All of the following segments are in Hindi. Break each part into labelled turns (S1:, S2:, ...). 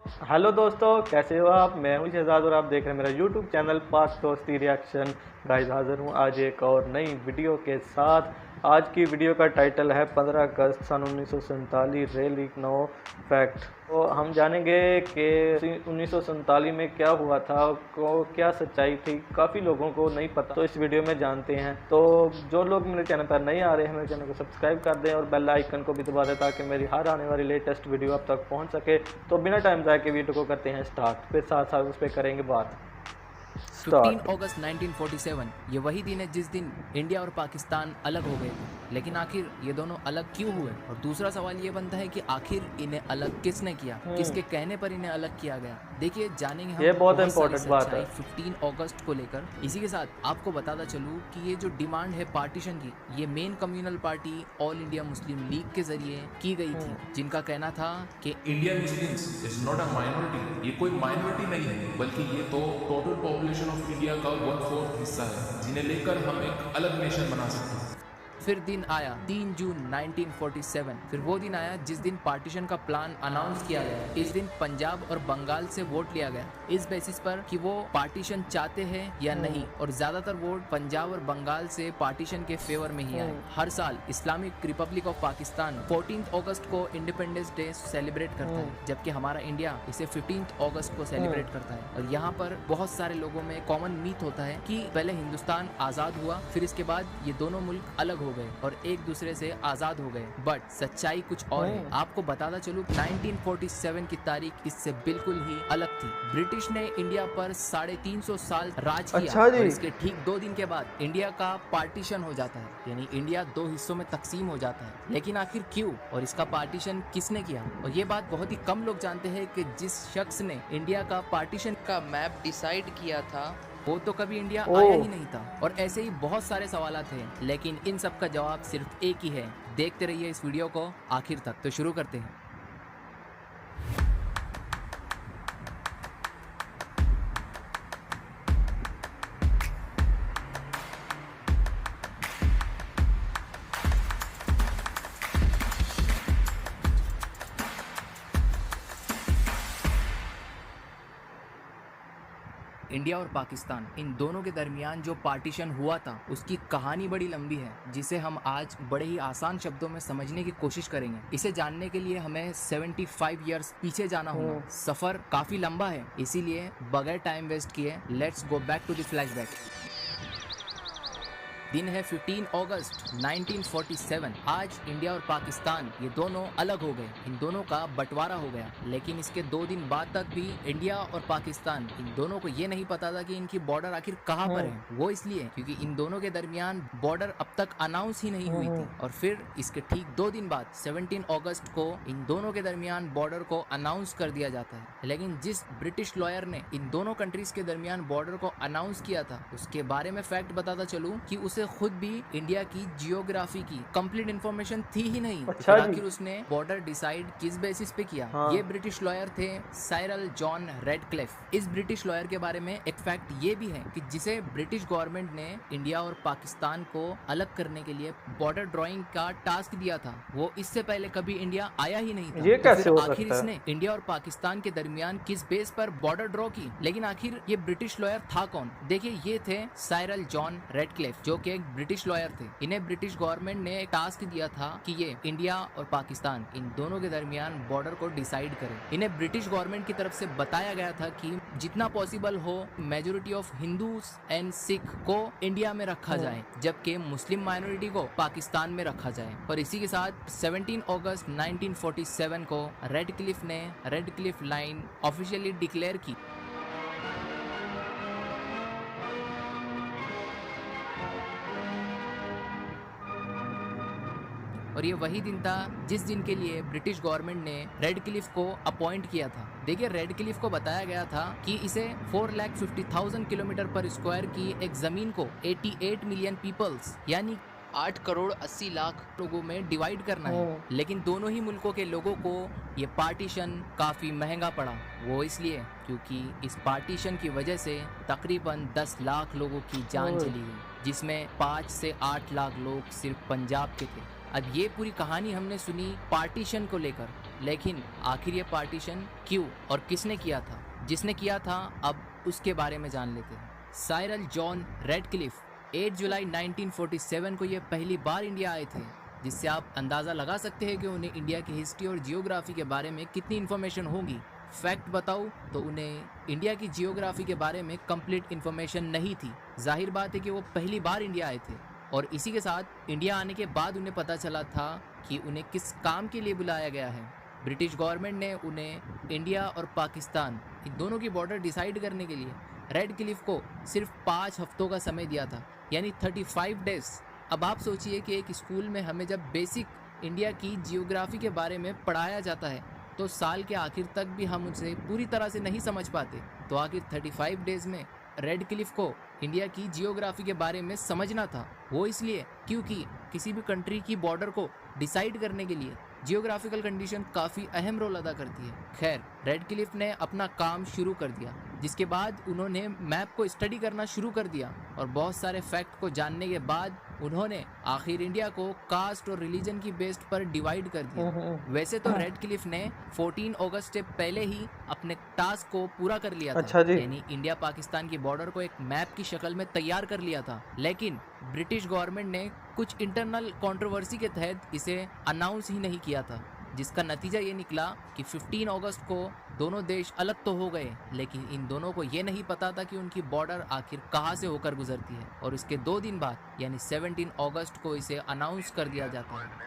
S1: हेलो दोस्तों, कैसे हो आप। मैं हूं शहजाद और आप देख रहे हैं मेरा यूट्यूब चैनल पाक दोस्ती रिएक्शन। गाइस हाजिर हूं आज एक और नई वीडियो के साथ। आज की वीडियो का टाइटल है 15 अगस्त सन 1947 रेली नो फैक्ट। तो हम जानेंगे कि 1947 में क्या हुआ था, को क्या सच्चाई थी, काफ़ी लोगों को नहीं पता, तो इस वीडियो में जानते हैं। तो जो लोग मेरे चैनल पर नहीं आ रहे हैं, मेरे चैनल को सब्सक्राइब कर दें और बेल आइकन को भी दबा दें ताकि मेरी हर आने वाली लेटेस्ट वीडियो आप तक पहुंच सके। तो बिना टाइम ज़ाया के वीडियो को करते हैं स्टार्ट, फिर साथ साथ उस पर करेंगे बात।
S2: 15 अगस्त 1947 ये वही दिन है जिस दिन इंडिया और पाकिस्तान अलग हो गए थे। लेकिन आखिर ये दोनों अलग क्यों हुए? और दूसरा सवाल ये बनता है कि आखिर इन्हें अलग किसने किया, किसके कहने पर इन्हें अलग किया गया। देखिए, जानेंगे हम
S1: ये बहुत
S2: सारी
S1: इंपॉर्टेंट बात है।
S2: 15 अगस्त को लेकर। इसी के साथ आपको बताता चलूँ कि ये जो डिमांड है पार्टीशन की, ये main communal party all India Muslim league के जरिए की गई थी, जिनका कहना था कि
S3: Indian Muslims is not a minority. ये कोई माइनॉरिटी नहीं है, बल्कि ये तो टोटल पॉपुलेशन ऑफ इंडिया का 1/4 हिस्सा है, जिन्हें लेकर हम एक अलग नेशन बना सकते हैं।
S2: फिर दिन आया 3 जून 1947। फिर वो दिन आया जिस दिन पार्टीशन का प्लान अनाउंस किया गया। इस दिन पंजाब और बंगाल से वोट लिया गया इस बेसिस पर कि वो पार्टीशन चाहते हैं या नहीं, और ज्यादातर वोट पंजाब और बंगाल से पार्टीशन के फेवर में ही आए। हर साल इस्लामिक रिपब्लिक ऑफ पाकिस्तान 14 अगस्त को इंडिपेंडेंस डे सेलिब्रेट करता है, जबकि हमारा इंडिया इसे 15 अगस्त को सेलिब्रेट करता है। और यहाँ पर बहुत सारे लोगों में कॉमन मीथ होता है कि पहले हिंदुस्तान आजाद हुआ, फिर इसके बाद ये दोनों मुल्क अलग हो गए और एक दूसरे से आजाद हो गए। बट सच्चाई कुछ और है। आपको बताता चलूं 1947 की तारीख इससे बिल्कुल ही अलग थी। ब्रिटिश ने इंडिया पर 350 साल राज किया।
S1: अच्छा जी।
S2: और इसके ठीक 2 दिन के बाद इंडिया का पार्टीशन हो जाता है, यानी इंडिया 2 हिस्सों में तकसीम हो जाता है। लेकिन आखिर क्यों और इसका पार्टीशन किसने किया? और ये बात बहुत ही कम लोग जानते हैं कि जिस शख्स ने इंडिया का पार्टीशन का मैप डिसाइड किया था वो तो कभी इंडिया आया ही नहीं था। और ऐसे ही बहुत सारे सवाल थे, लेकिन इन सब का जवाब सिर्फ एक ही है। देखते रहिए इस वीडियो को आखिर तक। तो शुरू करते हैं। इंडिया और पाकिस्तान, इन दोनों के दरमियान जो पार्टीशन हुआ था उसकी कहानी बड़ी लंबी है, जिसे हम आज बड़े ही आसान शब्दों में समझने की कोशिश करेंगे। इसे जानने के लिए हमें 75 ईयर्स पीछे जाना होगा। सफर काफी लंबा है, इसीलिए बगैर टाइम वेस्ट किए let's go back to the flashback. दिन है 15 अगस्त 1947। आज इंडिया और पाकिस्तान ये दोनों अलग हो गए, इन दोनों का बंटवारा हो गया। लेकिन इसके 2 दिन बाद तक भी इंडिया और पाकिस्तान इन दोनों को ये नहीं पता था कि इनकी बॉर्डर आखिर कहाँ पर है। वो इसलिए क्योंकि इन दोनों के दरमियान बॉर्डर अब तक अनाउंस ही नहीं हुई थी। और फिर इसके ठीक 2 दिन बाद 17 अगस्त को इन दोनों के दरमियान बॉर्डर को अनाउंस कर दिया जाता है। लेकिन जिस ब्रिटिश लॉयर ने इन दोनों कंट्रीज के दरमियान बॉर्डर को अनाउंस किया था, उसके बारे में फैक्ट बताता चलूं कि उसे खुद भी इंडिया की जियोग्राफी की कंप्लीट इंफॉर्मेशन थी ही नहीं।
S1: अच्छा
S2: तो आखिर उसने बॉर्डर डिसाइड किस बेसिस पे किया? ये ब्रिटिश लॉयर थे साइरल जॉन रेडक्लिफ। इस ब्रिटिश लॉयर के बारे में एक फैक्ट ये भी है कि जिसे ब्रिटिश गवर्नमेंट ने इंडिया और पाकिस्तान को अलग करने के लिए बॉर्डर ड्राइंग का टास्क दिया था, वो इससे पहले कभी इंडिया आया ही नहीं था।
S1: ये कैसे हो
S2: आखिर
S1: सकता है?
S2: इसने इंडिया और पाकिस्तान के दरमियान किस बेस पर बॉर्डर ड्रॉ की? लेकिन आखिर ये ब्रिटिश लॉयर था कौन? देखिए, ये थे साइरल जॉन रेडक्लिफ, जो कि एक ब्रिटिश लॉयर थे। इन्हें ब्रिटिश गवर्नमेंट ने एक टास्क दिया था कि ये इंडिया और पाकिस्तान इन दोनों के दरमियान बॉर्डर को डिसाइड करें। इन्हें ब्रिटिश गवर्नमेंट की तरफ से बताया गया था कि जितना पॉसिबल हो majority of Hindus and Sikh को इंडिया में रखा जाए, जबकि मुस्लिम माइनॉरिटी को पाकिस्तान में रखा जाए। और इसी के साथ 17 अगस्त 1947 को रेडक्लिफ ने रेडक्लिफ लाइन ऑफिशियली डिक्लेयर की। और ये वही दिन था जिस दिन के लिए ब्रिटिश गवर्नमेंट ने रेडक्लिफ को अपॉइंट किया था। देखिए, रेडक्लिफ को बताया गया था कि इसे 4,50,000 किलोमीटर पर स्क्वायर की एक जमीन को 88 मिलियन पीपल्स यानी 8 करोड़ 80 लाख लोगों में डिवाइड करना है। लेकिन दोनों ही मुल्कों के लोगों को ये पार्टीशन काफ़ी महंगा पड़ा। वो इसलिए क्योंकि इस पार्टीशन की वजह से तकरीबन 10 लाख लोगों की जान चली गई, जिसमें 5 से 8 लाख लोग सिर्फ पंजाब के थे। अब ये पूरी कहानी हमने सुनी पार्टीशन को लेकर, लेकिन आखिर ये पार्टीशन क्यों और किसने किया था? जिसने किया था अब उसके बारे में जान लेते हैं। साइरल जॉन रेडक्लिफ 8 जुलाई 1947 को ये पहली बार इंडिया आए थे, जिससे आप अंदाज़ा लगा सकते हैं कि उन्हें इंडिया की हिस्ट्री और जियोग्राफी के बारे में कितनी इन्फॉर्मेशन होगी। फैक्ट बताऊँ तो उन्हें इंडिया की जियोग्राफी के बारे में कंप्लीट इन्फॉर्मेशन नहीं थी। जाहिर बात है कि वो पहली बार इंडिया आए थे और इसी के साथ इंडिया आने के बाद उन्हें पता चला था कि उन्हें किस काम के लिए बुलाया गया है। ब्रिटिश गवर्नमेंट ने उन्हें इंडिया और पाकिस्तान इन दोनों की बॉर्डर डिसाइड करने के लिए रेडक्लिफ को सिर्फ 5 हफ्तों का समय दिया था, यानी 35 डेज। अब आप सोचिए कि एक स्कूल में हमें जब बेसिक इंडिया की जियोग्राफी के बारे में पढ़ाया जाता है तो साल के आखिर तक भी हम उसे पूरी तरह से नहीं समझ पाते, तो आखिर 35 डेज में रेडक्लिफ को इंडिया की जियोग्राफी के बारे में समझना था। वो इसलिए क्योंकि किसी भी कंट्री की बॉर्डर को डिसाइड करने के लिए जियोग्राफिकल कंडीशन काफ़ी अहम रोल अदा करती है। खैर, रेडक्लिफ ने अपना काम शुरू कर दिया, जिसके बाद उन्होंने मैप को स्टडी करना शुरू कर दिया और बहुत सारे फैक्ट को जानने के बाद उन्होंने आखिर इंडिया को कास्ट और रिलीजन की बेस पर डिवाइड कर दिया। वैसे तो रेडक्लिफ ने 14 अगस्त से पहले ही अपने टास्क को पूरा कर लिया था, यानी इंडिया पाकिस्तान की बॉर्डर को एक मैप की शक्ल में तैयार कर लिया था, लेकिन ब्रिटिश गवर्नमेंट ने कुछ इंटरनल कंट्रोवर्सी के तहत इसे अनाउंस ही नहीं किया था, जिसका नतीजा ये निकला कि 15 अगस्त को दोनों देश अलग तो हो गए, लेकिन इन दोनों को ये नहीं पता था कि उनकी बॉर्डर आखिर कहाँ से होकर गुजरती है। और इसके 2 दिन बाद यानी 17 अगस्त को इसे अनाउंस कर दिया जाता है।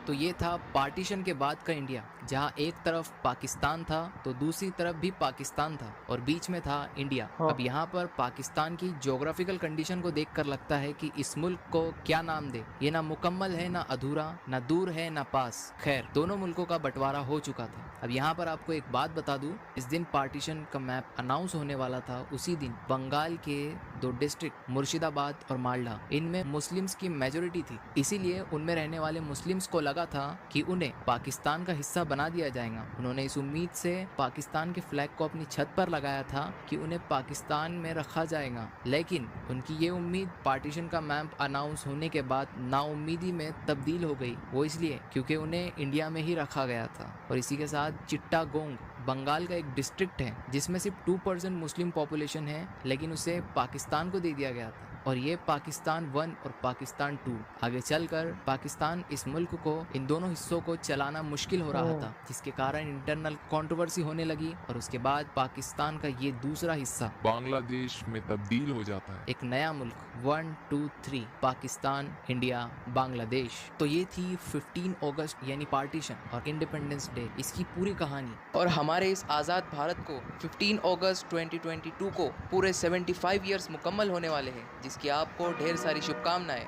S2: तो ये था पार्टीशन के बाद का इंडिया, जहाँ एक तरफ पाकिस्तान था तो दूसरी तरफ भी पाकिस्तान था और बीच में था इंडिया। अब यहाँ पर पाकिस्तान की ज्योग्राफिकल कंडीशन को देखकर लगता है कि इस मुल्क को क्या नाम दे, ये ना मुकम्मल है ना अधूरा, ना दूर है ना पास। खैर, दोनों मुल्कों का बंटवारा हो चुका था। अब यहाँ पर आपको एक बात बता दूं, इस दिन पार्टीशन का मैप अनाउंस होने वाला था। उसी दिन बंगाल के 2 डिस्ट्रिक्ट मुर्शिदाबाद और मालदा, इनमें मुस्लिम्स की मेजोरिटी थी, इसीलिए उनमें रहने वाले मुस्लिम्स को लगा था कि उन्हें पाकिस्तान का हिस्सा बना दिया जाएगा। उन्होंने इस उम्मीद से पाकिस्तान के फ्लैग को अपनी छत पर लगाया था कि उन्हें पाकिस्तान में रखा जाएगा, लेकिन उनकी ये उम्मीद पार्टीशन का मैप अनाउंस होने के बाद नाउम्मीदी में तब्दील हो गई। वो इसलिए क्योंकि उन्हें इंडिया में ही रखा गया था। और इसी के साथ चिट्टागोंग बंगाल का एक डिस्ट्रिक्ट है जिसमें सिर्फ 2% मुस्लिम पॉपुलेशन है, लेकिन उसे पाकिस्तान को दे दिया गया था। और ये पाकिस्तान 1 और पाकिस्तान 2 आगे चलकर पाकिस्तान इस मुल्क को इन दोनों हिस्सों को चलाना मुश्किल हो रहा था, जिसके कारण इंटरनल कंट्रोवर्सी होने लगी और उसके बाद पाकिस्तान का ये दूसरा हिस्सा
S3: बांग्लादेश में तब्दील हो जाता है।
S2: एक नया मुल्क 1, 2, 3 पाकिस्तान, इंडिया, बांग्लादेश। तो ये थी 15 अगस्त यानी पार्टीशन और इंडिपेंडेंस डे, इसकी पूरी कहानी। और हमारे इस आज़ाद भारत को 15 अगस्त 2022 को पूरे 75 ईयर्स मुकम्मल होने वाले हैं, जिसकी आपको ढेर सारी शुभकामनाएं।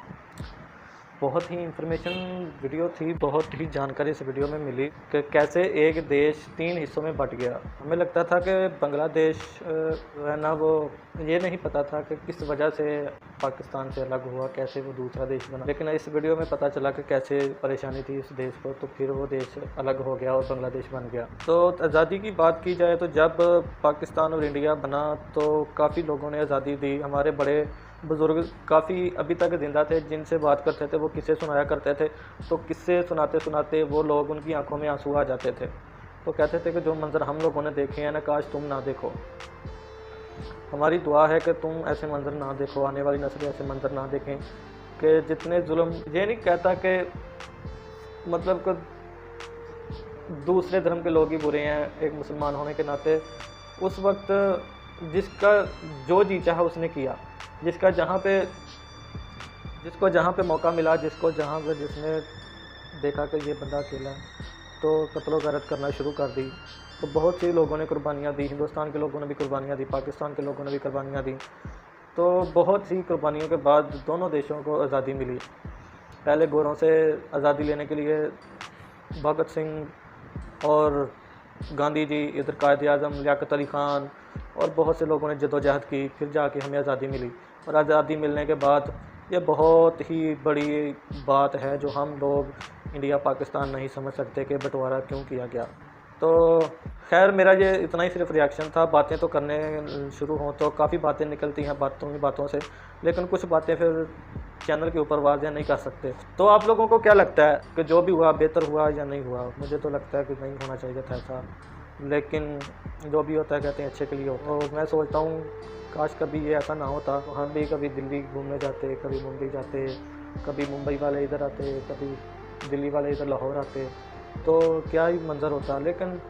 S1: बहुत ही इंफॉर्मेशन वीडियो थी, बहुत ही जानकारी इस वीडियो में मिली कि कैसे एक देश 3 हिस्सों में बट गया। हमें लगता था कि बांग्लादेश है ना, वो ये नहीं पता था कि किस वजह से पाकिस्तान से अलग हुआ, कैसे वो दूसरा देश बना, लेकिन इस वीडियो में पता चला कि कैसे परेशानी थी इस देश को, तो फिर वो देश अलग हो गया और बांग्लादेश बन गया। तो आज़ादी की बात की जाए तो जब पाकिस्तान और इंडिया बना तो काफ़ी लोगों ने आज़ादी दी। हमारे बड़े बुज़ुर्ग काफ़ी अभी तक ज़िंदा थे, जिनसे बात करते थे वो किस्से सुनाया करते थे, तो किस्से सुनाते सुनाते वो लोग, उनकी आंखों में आंसू आ जाते थे। तो कहते थे कि जो मंज़र हम लोगों ने देखे हैं ना, काश तुम ना देखो। हमारी दुआ है कि तुम ऐसे मंज़र ना देखो, आने वाली नस्लें ऐसे मंज़र ना देखें कि जितने जुल्म, ये नहीं कहता कि मतलब कि दूसरे धर्म के लोग ही बुरे हैं, एक मुसलमान होने के नाते उस वक्त जिसका जो जी चाहा उसने किया, जिसको जहाँ पे मौका मिला, जिसने देखा कि ये बंदा अकेला है तो कत्ल गारत करना शुरू कर दी। तो बहुत से लोगों ने कुर्बानियाँ दी, हिंदुस्तान के लोगों ने भी कुर्बानियाँ दी, पाकिस्तान के लोगों ने भी कुर्बानियाँ दी। तो बहुत सी कुर्बानियों के बाद दोनों देशों को आज़ादी मिली। पहले गोरों से आज़ादी लेने के लिए भगत सिंह और गांधी जी, इधर कायद आज़म लियाकत अली ख़ान और बहुत से लोगों ने जदोजहद की, फिर जाके हमें आज़ादी मिली। और आज़ादी मिलने के बाद ये बहुत ही बड़ी बात है जो हम लोग इंडिया पाकिस्तान नहीं समझ सकते कि बंटवारा क्यों किया गया। तो खैर, मेरा ये इतना ही सिर्फ रिएक्शन था। बातें तो करने शुरू हों तो काफ़ी बातें निकलती हैं बातों से, लेकिन कुछ बातें फिर चैनल के ऊपर वाज़ेह नहीं कर सकते। तो आप लोगों को क्या लगता है कि जो भी हुआ बेहतर हुआ या नहीं हुआ? मुझे तो लगता है कि नहीं होना चाहिए था ऐसा, लेकिन जो भी होता है कहते हैं अच्छे के लिए होता है। और मैं सोचता हूँ काश कभी ये ऐसा ना होता, तो हम भी कभी दिल्ली घूमने जाते, कभी मुंबई जाते, कभी मुंबई वाले इधर आते, कभी दिल्ली वाले इधर लाहौर आते, तो क्या ही मंजर होता। लेकिन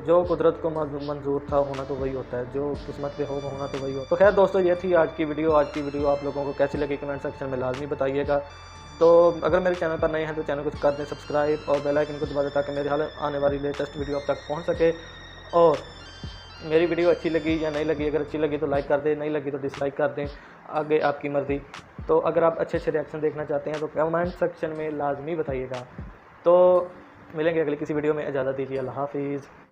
S1: जो कुदरत को मंजूर था होना तो वही होता है, जो किस्मत पे हो होना तो वही हो। तो खैर दोस्तों, ये थी आज की वीडियो। आज की वीडियो आप लोगों को कैसी लगी कमेंट सेक्शन में लाजमी बताइएगा। तो अगर मेरे चैनल पर नए हैं तो चैनल को कर दें सब्सक्राइब और बेल आइकन को दबा दें ताकि मेरे हाल आने वाली लेटेस्ट वीडियो आप तक पहुँच सके। और मेरी वीडियो अच्छी लगी या नहीं लगी, अगर अच्छी लगी तो लाइक कर दें, नहीं लगी तो डिसलाइक कर दें, आगे आपकी मर्ज़ी। तो अगर आप अच्छे अच्छे रिएक्शन देखना चाहते हैं तो कमेंट सेक्शन में लाजमी बताइएगा। तो मिलेंगे अगली किसी वीडियो में, इजाज़त दीजिए, अल्लाह हाफिज़।